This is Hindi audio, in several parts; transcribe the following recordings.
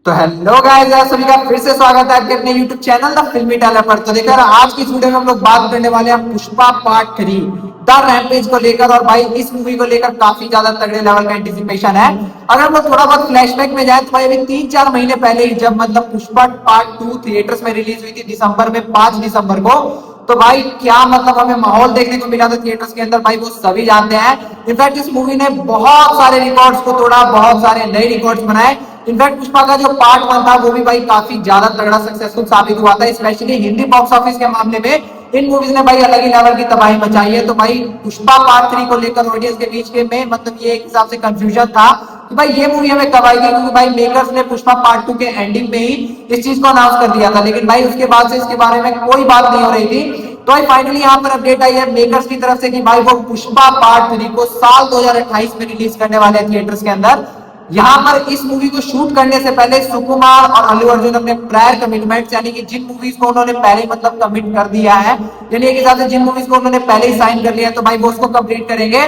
तो हेलो गाइस, आप सभी का फिर से स्वागत है आपके अपने YouTube चैनल द फिल्मी टेलर पर। तो देखकर आज की इस वीडियो में हम लोग बात करने वाले हैं पुष्पा पार्ट 3 द रैम्पेज को लेकर। और भाई इस मूवी को लेकर काफी ज्यादा तगड़े लेवल का एंटिसिपेशन है। अगर हम लोग थोड़ा बहुत फ्लैशबैक में जाए तो भाई अभी 3-4 महीने पहले ही जब मतलब पुष्पा पार्ट 2 थिएटर्स में रिलीज हुई थी दिसंबर में, 5 दिसंबर को, तो भाई क्या मतलब हमें माहौल देखने को मिला था थिएटर्स के अंदर, भाई वो सभी जानते हैं। इनफैक्ट इस मूवी ने बहुत सारे रिकॉर्ड्स को तोड़ा, बहुत सारे नए रिकॉर्ड्स बनाए। इनफैक्ट पुष्पा का जो पार्ट 1 था वो भी भाई काफी ज्यादा तगड़ा सक्सेसफुल साबित हुआ था, स्पेशली हिंदी बॉक्स ऑफिस के मामले में इन मूवीज ने भाई अलग ही लेवल की तबाही मचाई है। तो भाई पुष्पा पार्ट 3 को लेकर ऑडियंस के बीच के में मतलब ये एक हिसाब से कंफ्यूजन था कि भाई ये मूवी हमें कब आएगी, क्योंकि भाई मेकर्स ने पुष्पा पार्ट 2 के एंडिंग में ही इस चीज को अनाउंस कर दिया था, लेकिन भाई उसके बाद से इसके बारे में कोई बात नहीं हो रही थी। तो भाई फाइनली यहाँ पर अपडेट आई है मेकर्स की तरफ से कि भाई वो पुष्पा पार्ट 3 को साल 2028 में रिलीज करने वाले हैं थिएटर्स के अंदर। यहाँ पर इस मूवी को शूट करने से पहले सुकुमार और अल्लू अर्जुन अपने प्रायर कमिटमेंट्स, यानी कि जिन मूवीज को उन्होंने पहले ही मतलब कमिट कर दिया है, यानी एक हिसाब से जिन मूवीज को उन्होंने पहले ही साइन कर लिया है, तो भाई वो उसको कंप्लीट करेंगे।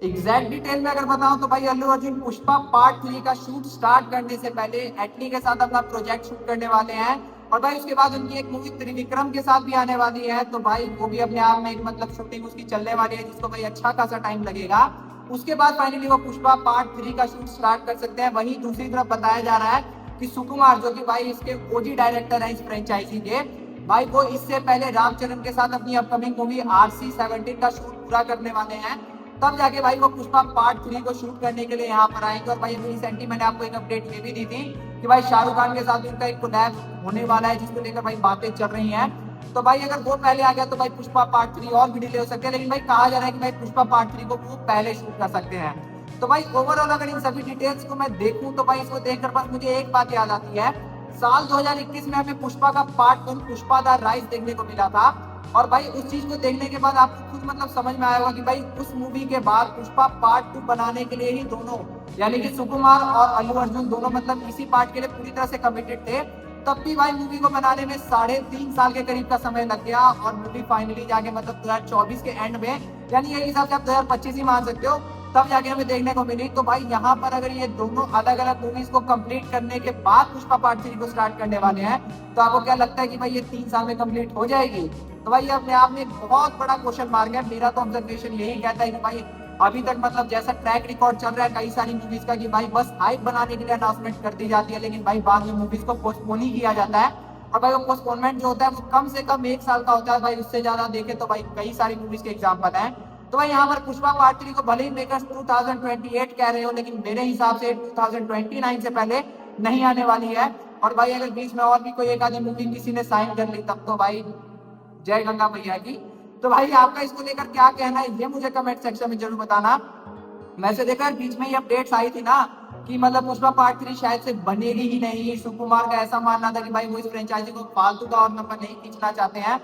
एग्जैक्ट डिटेल में अगर बताऊं तो भाई अल्लू अर्जुन पुष्पा पार्ट 3 का शूट स्टार्ट करने से पहले एटली के साथ अपना प्रोजेक्ट शूट करने वाले हैं। और भाई उसके बाद उनकी एक मूवी त्रिविक्रम के साथ भी आने वाली है, तो भाई वो भी अपने आप में एक मतलब शूटिंग उसकी चलने वाली है, जिसको भाई अच्छा खासा टाइम लगेगा। उसके बाद फाइनली वो पुष्पा पार्ट 3 का शूट स्टार्ट कर सकते हैं। वहीं दूसरी तरफ बताया जा रहा है कि सुकुमार, जो कि भाई इसके ओजी डायरेक्टर हैं इस फ्रेंचाइजी के, भाई वो इससे पहले रामचरण के साथ अपनी अपकमिंग मूवी RC-17 का शूट पूरा करने वाले हैं। तब जाके भाई वो पुष्पा पार्ट 3 को शूट करने के लिए यहाँ पर आएंगे। और भाई अभी रिसेंटली मैंने आपको एक अपडेट ये भी दी थी कि भाई शाहरुख खान के साथ उनका एक कोलैब होने वाला है, जिसको लेकर भाई बातें चल रही हैं। तो भाई अगर वो पहले आ गया तो भाई पुष्पा पार्ट 3 और भी डिले हो सकते हैं, लेकिन भाई कहा जा रहा है कि भाई पुष्पा पार्ट 3 को वो पहले शूट कर सकते हैं। तो भाई ओवरऑल अगर इन सभी डिटेल्स को मैं देखूं तो भाई इसको देखकर बस मुझे एक बात याद आती है। साल 2021 में हमें पुष्पा का पार्ट 1 पुष्पा द राइज देखने को मिला था। और भाई उस चीज को देखने के बाद आपको खुद मतलब समझ में आएगा कि भाई उस मूवी के बाद पुष्पा पार्ट 2 बनाने के लिए ही दोनों, यानी कि सुकुमार और अल्लू अर्जुन दोनों मतलब इसी पार्ट के लिए पूरी तरह से कमिटेड थे। तब भी भाई मूवी को बनाने में 3.5 साल के करीब का समय लग गया, और मूवी फाइनली जाके मतलब 2024 के एंड में, यानी ये हिसाब से आप 2025 ही मान सकते हो, तब जाके हमें देखने को मिली। तो भाई यहाँ पर अगर ये दोनों अलग अलग मूवीज को कंप्लीट करने के बाद पुष्पा पार्ट 3 को स्टार्ट करने वाले हैं, तो आपको क्या लगता है कि भाई ये 3 साल में कंप्लीट हो जाएगी? तो भाई अपने आप में एक बहुत बड़ा क्वेश्चन मार्क है। मेरा तो ऑब्जर्वेशन यही कहता है कि भाई अभी तक मतलब जैसा ट्रैक रिकॉर्ड चल रहा है कई सारी मूवीज का कि भाई बस हाइप बनाने के लिए अनाउंसमेंट कर दी जाती है, लेकिन भाई बाद में मूवीज को पोस्टपोन ही किया जाता है। और भाई वो पोस्टपोनमेंट जो होता है वो कम से कम 1 साल का होता है, भाई उससे ज्यादा देखे तो भाई कई सारी मूवीज के एग्जाम्पल हैं। तो भाई यहाँ पर पुष्पा पार्ट 3 को भले ही मेकर्स 2028 कह रहे हो, लेकिन मेरे हिसाब से 2029 से पहले नहीं आने वाली है। और भाई अगर बीच में और भी कोई एक आधी मूवी किसी ने साइन कर ली तब तो भाई जय गंगा मैया की। तो भाई आपका इसको लेकर क्या कहना है ये मुझे कमेंट सेक्शन में जरूर बताना। वैसे देखा बीच में ये अपडेट्स आई थी ना कि मतलब पुष्पा पार्ट 3 शायद से बनेगी ही नहीं। सुकुमार का ऐसा मानना था कि भाई वो इस फ्रेंचाइजी को फालतू का और नंबर नहीं खींचना चाहते हैं।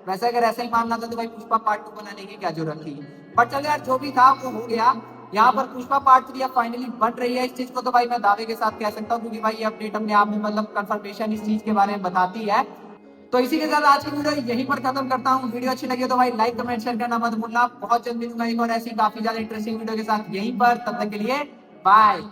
वैसे अगर ऐसा ही मानना था तो भाई पुष्पा पार्ट 2 बनाने की क्या जरूरत थी। बट चलो यार, जो भी था वो हो गया। यहाँ पर पुष्पा पार्ट 3 अब फाइनली बन रही है, इस चीज को तो भाई मैं दावे के साथ कह सकता हूँ, क्योंकि भाई ये अपडेट अपने आप में मतलब कंफर्मेशन इस चीज के बारे में बताती है। तो इसी के साथ आज की वीडियो यहीं पर खत्म करता हूँ। वीडियो अच्छी लगी तो भाई लाइक कमेंट शेयर करना मत भूलना। बहुत जल्द मिलूंगा एक और ऐसी काफी ज्यादा इंटरेस्टिंग वीडियो के साथ यहीं पर, तब तक के लिए बाय।